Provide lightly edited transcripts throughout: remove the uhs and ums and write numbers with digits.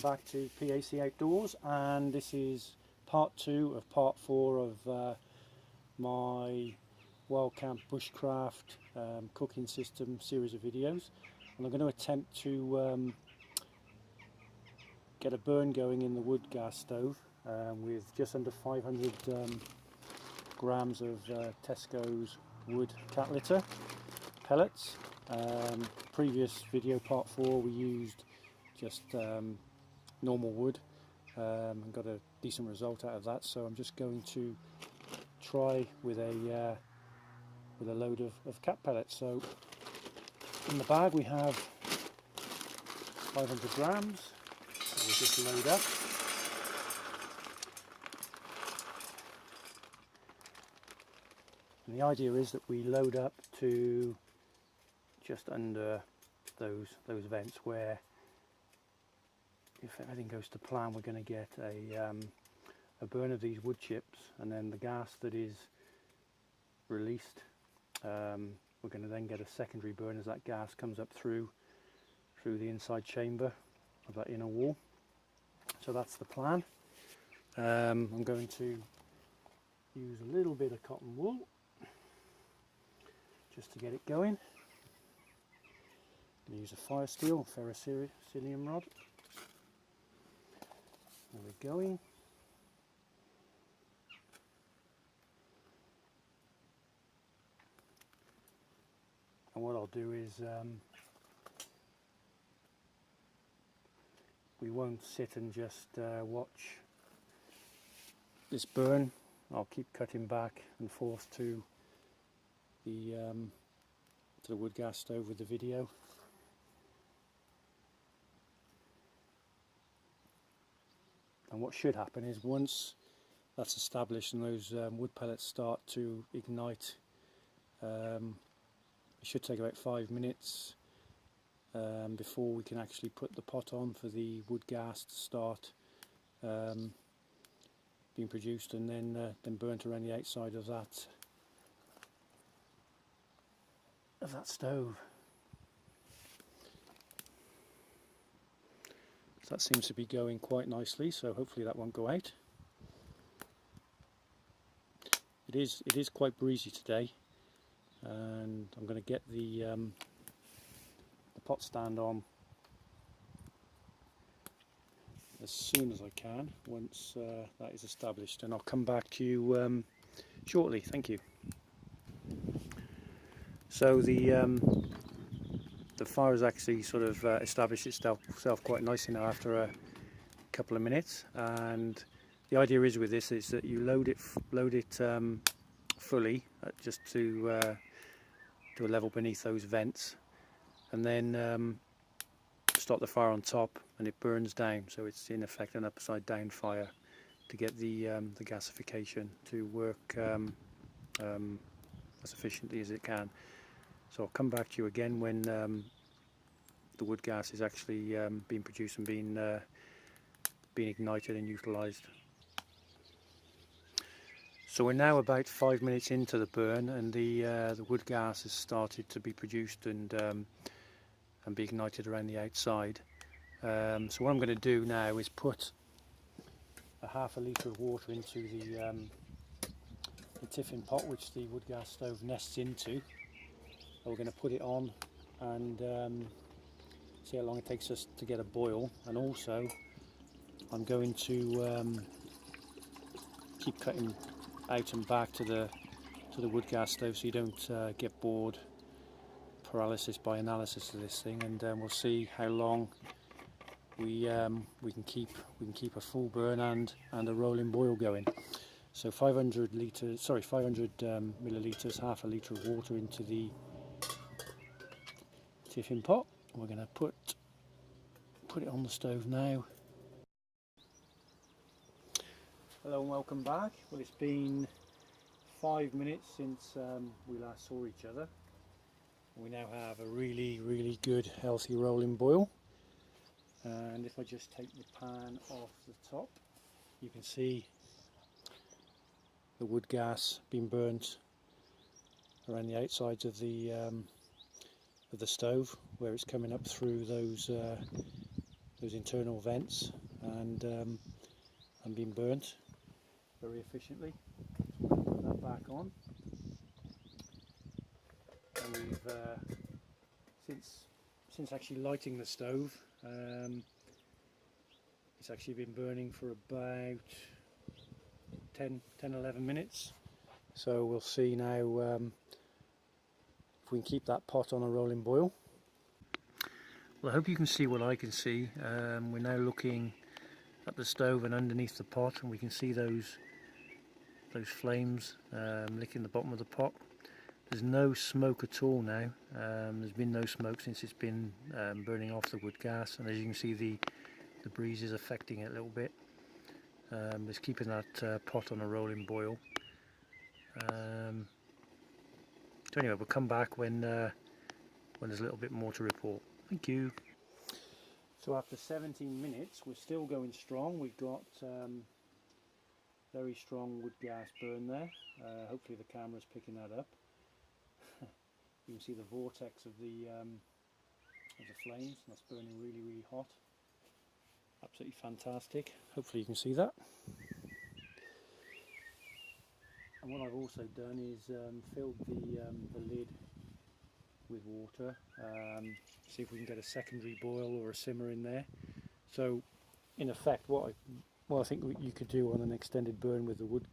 Back to PAC Outdoors, and this is part 2 of part 4 of my Wildcamp Bushcraft cooking system series of videos. And I'm going to attempt to get a burn going in the wood gas stove with just under 500 grams of Tesco's wood cat litter pellets. Previous video, part 4, we used just normal wood and got a decent result out of that, so I'm just going to try with a load of cat pellets. So in the bag we have 500 grams, so we'll just load up. And the idea is that we load up to just under those vents where, if everything goes to plan, we're going to get a burn of these wood chips, and then the gas that is released, we're going to then get a secondary burn as that gas comes up through the inside chamber of that inner wall. So that's the plan. I'm going to use a little bit of cotton wool just to get it going. I'm going to use a fire steel, ferrocerium rod. There we're going. And what I'll do is we won't sit and just watch this burn. I'll keep cutting back and forth to the wood gas stove with the video. And what should happen is, once that's established and those wood pellets start to ignite, it should take about 5 minutes before we can actually put the pot on for the wood gas to start being produced and then burnt around the outside of that stove. So that seems to be going quite nicely, so hopefully that won't go out. It is quite breezy today, and I'm going to get the pot stand on as soon as I can once that is established, and I'll come back to you shortly. Thank you. So the fire has actually sort of established itself quite nicely now after a couple of minutes, and the idea is with this is that you load it fully just to a level beneath those vents, and then start the fire on top, and it burns down, so it's in effect an upside down fire to get the gasification to work as efficiently as it can. So I'll come back to you again when the wood gas is actually being produced and being ignited and utilised. So we're now about 5 minutes into the burn, and the wood gas has started to be produced and be ignited around the outside. So what I'm going to do now is put a half a litre of water into the tiffin pot which the wood gas stove nests into. We're going to put it on and see how long it takes us to get a boil, and also I'm going to keep cutting out and back to the wood gas stove so you don't get bored paralysis by analysis of this thing, and we'll see how long we can keep a full burn and a rolling boil going. So 500 millilitres, half a litre of water into the tiffin pot. We're going to put it on the stove now. Hello and welcome back. Well, it's been 5 minutes since we last saw each other. We now have a really good healthy rolling boil, and if I just take the pan off the top, you can see the wood gas being burnt around the outsides of the stove, where it's coming up through those those internal vents and been burnt very efficiently. So we'll put that back on, and we've since actually lighting the stove, it's actually been burning for about 10-11 minutes. So we'll see now if we can keep that pot on a rolling boil. Well, I hope you can see what I can see. We're now looking at the stove and underneath the pot, and we can see those flames licking the bottom of the pot. There's no smoke at all now. There's been no smoke since it's been burning off the wood gas, and as you can see the breeze is affecting it a little bit. It's keeping that pot on a rolling boil. So anyway, we'll come back when there's a little bit more to report. Thank you. So after 17 minutes, we're still going strong. We've got very strong wood gas burn there. Hopefully the camera's picking that up. You can see the vortex of the flames. That's burning really, really hot. Absolutely fantastic. Hopefully you can see that. And what I've also done is filled the lid with water. See if we can get a secondary boil or a simmer in there. So, in effect, what I think you could do on an extended burn with the wood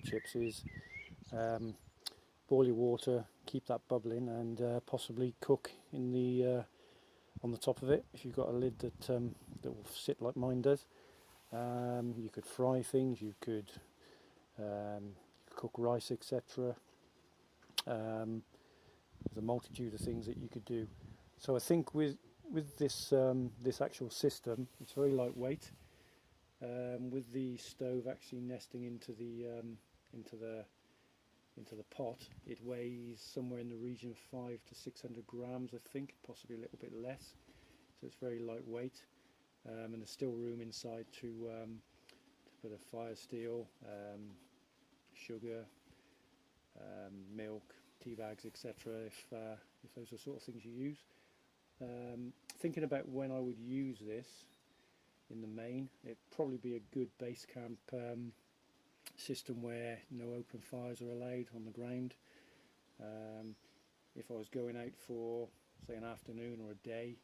chips is boil your water, keep that bubbling, and possibly cook in the on the top of it if you've got a lid that will sit like mine does. You could fry things, you could cook rice, etc. There's a multitude of things that you could do. So I think with this this actual system, it's very lightweight. With the stove actually nesting into the pot, it weighs somewhere in the region of 500 to 600 grams, I think, possibly a little bit less. So it's very lightweight, and there's still room inside to put a fire steel, sugar, milk, tea bags, etc. If those are the sort of things you use. Thinking about when I would use this in the main, it'd probably be a good base camp system where no open fires are allowed on the ground. If I was going out for, say, an afternoon or a day,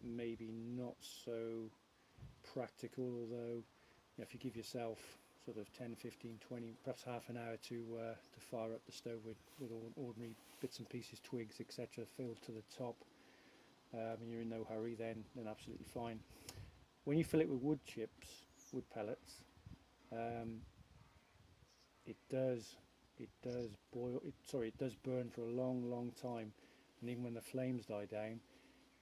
maybe not so practical, although if you give yourself sort of 10, 15, 20, perhaps half an hour to fire up the stove with ordinary bits and pieces, twigs, etc., filled to the top, and you're in no hurry, then absolutely fine. When you fill it with wood chips, wood pellets, it does boil. It does burn for a long time, and even when the flames die down,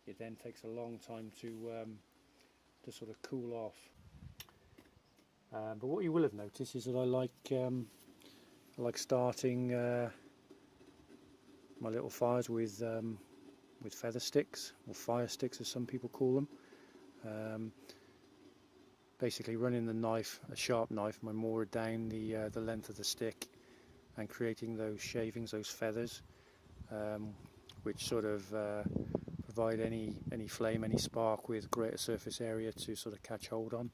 it then takes a long time to sort of cool off. But what you will have noticed is that I like starting my little fires with feather sticks, or fire sticks as some people call them. Basically running the knife, a sharp knife, my mower down the length of the stick and creating those shavings, those feathers, which sort of provide any flame, any spark with greater surface area to sort of catch hold on.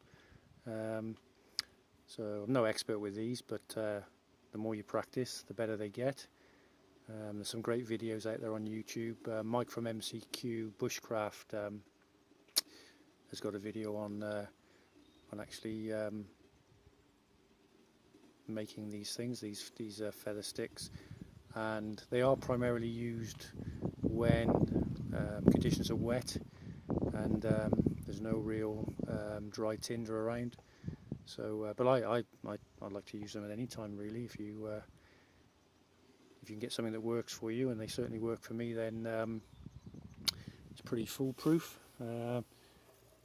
So I'm no expert with these, but the more you practice, the better they get. There's some great videos out there on YouTube. Mike from MCQ Bushcraft has got a video on actually making these things, these feather sticks, and they are primarily used when conditions are wet and there's no real dry tinder around. So, but I'd like to use them at any time, really. If you can get something that works for you, and they certainly work for me, then it's pretty foolproof,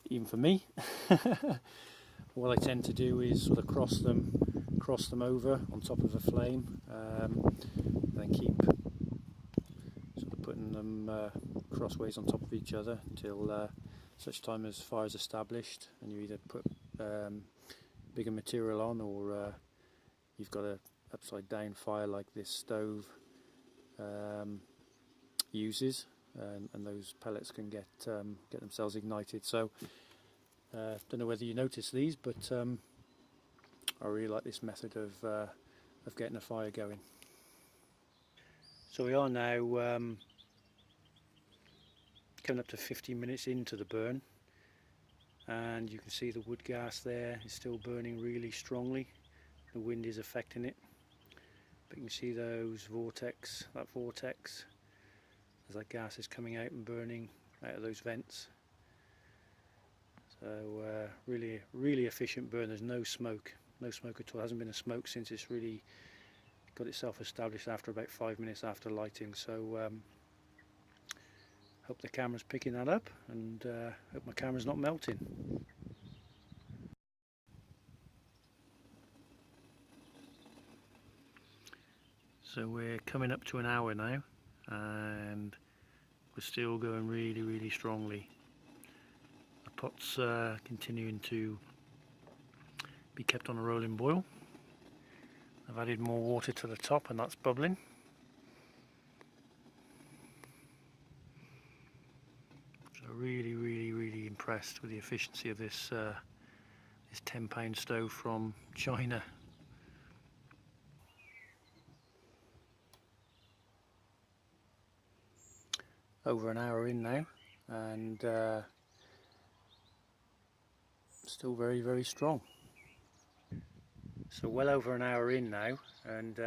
even for me. What I tend to do is sort of cross them over on top of a flame, and then keep sort of putting them crossways on top of each other until such time as fire is established, and you either put bigger material on, or you've got a upside down fire like this stove uses, and those pellets can get themselves ignited. So don't know whether you notice these, but I really like this method of getting a fire going. So we are now coming up to 15 minutes into the burn, and you can see the wood gas there is still burning really strongly. The wind is affecting it, but you can see that vortex as that gas is coming out and burning out of those vents. So really efficient burn. There's no smoke at all. There hasn't been a smoke since it's really got itself established after about 5 minutes after lighting. So hope the camera's picking that up, and hope my camera's not melting. So we're coming up to an hour now, and we're still going really strongly. The pot's continuing to be kept on a rolling boil. I've added more water to the top, and that's bubbling. So really impressed with the efficiency of this this £10 stove from China. Over an hour in now, and still very strong. So well over an hour in now, and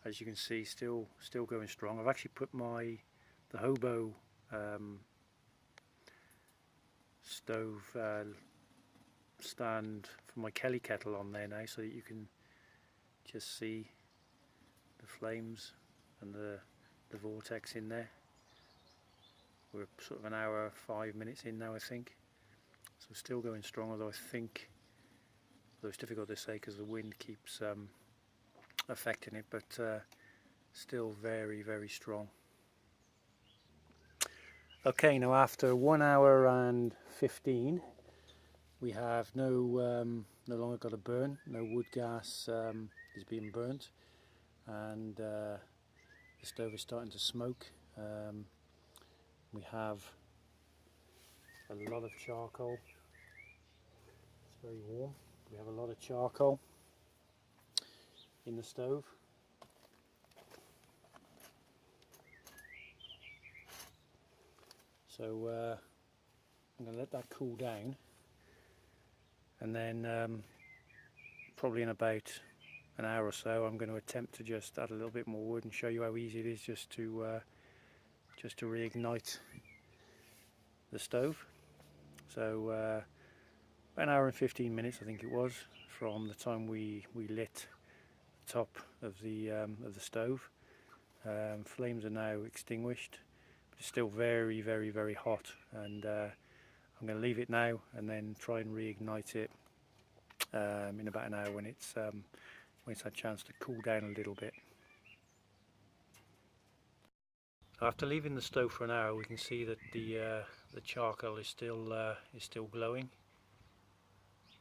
as you can see, still going strong. I've actually put the hobo stove stand for my Kelly kettle on there now, so that you can just see the flames and the vortex in there. We're sort of an hour 5 minutes in now, I think. So still going strong, although it's difficult to say because the wind keeps affecting it, but still very strong. Okay, now after 1 hour and 15, we have no longer got a burn. No wood gas is being burnt, and the stove is starting to smoke. We have a lot of charcoal. It's very warm. We have a lot of charcoal in the stove. So I'm going to let that cool down, and then probably in about an hour or so I'm going to attempt to just add a little bit more wood and show you how easy it is just to reignite the stove. So about an hour and 15 minutes I think it was from the time we lit the top of the stove. Flames are now extinguished, but it's still very hot, and I'm going to leave it now and then try and reignite it in about an hour when it's had a chance to cool down a little bit. After leaving the stove for an hour, we can see that the charcoal is still glowing,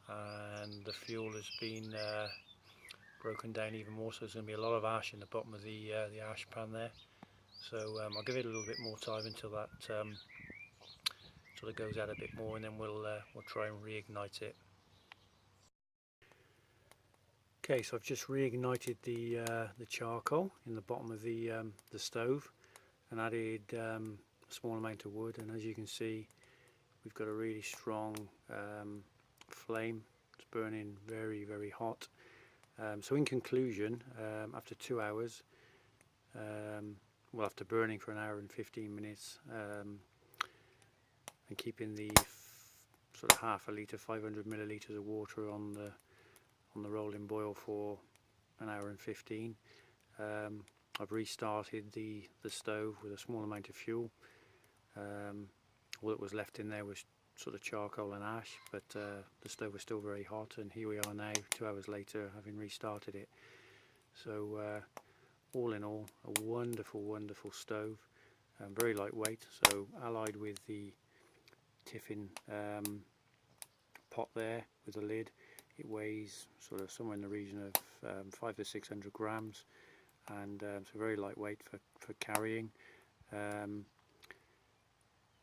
and the fuel has been broken down even more. So there's going to be a lot of ash in the bottom of the ash pan there. So I'll give it a little bit more time until that sort of goes out a bit more, and then we'll try and reignite it. Okay, so I've just reignited the charcoal in the bottom of the stove, and added a small amount of wood, and as you can see, we've got a really strong flame. It's burning very hot. So in conclusion, after 2 hours, well, after burning for an hour and 15 minutes, and keeping the sort of half a litre, 500 millilitres of water on the rolling boil for an hour and 15, I've restarted the stove with a small amount of fuel. All that was left in there was sort of charcoal and ash, but the stove was still very hot, and here we are now 2 hours later having restarted it. So all in all, a wonderful stove, very lightweight. So allied with the Tiffin pot there with the lid, it weighs sort of somewhere in the region of 500 to 600 grams, and so very lightweight for carrying.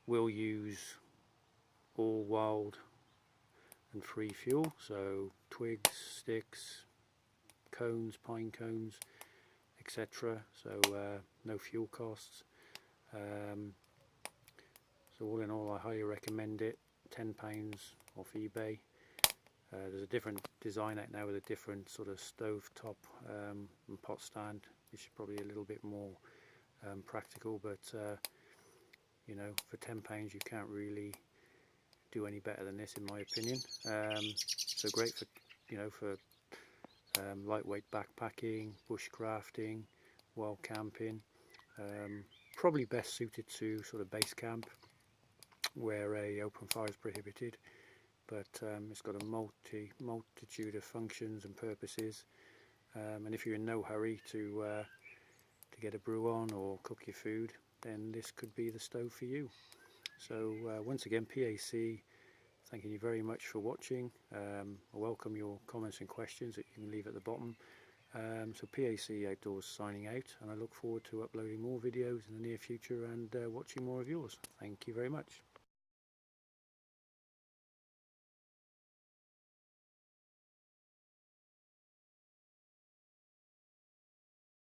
We'll use all wild and free fuel, so twigs, sticks, cones, pine cones, etc. So no fuel costs. So all in all, I highly recommend it. £10 off eBay. There's a different design out now with a different sort of stove top and pot stand, which is probably a little bit more practical, but you know, for £10 you can't really do any better than this, in my opinion. So great for, you know, for lightweight backpacking, bushcrafting, wild camping. Probably best suited to sort of base camp where a open fire is prohibited, but it's got a multitude of functions and purposes, and if you're in no hurry to get a brew on or cook your food, then this could be the stove for you. So once again, PAC, thanking you very much for watching. I welcome your comments and questions that you can leave at the bottom. So PAC Outdoors signing out, and I look forward to uploading more videos in the near future and watching more of yours. Thank you very much.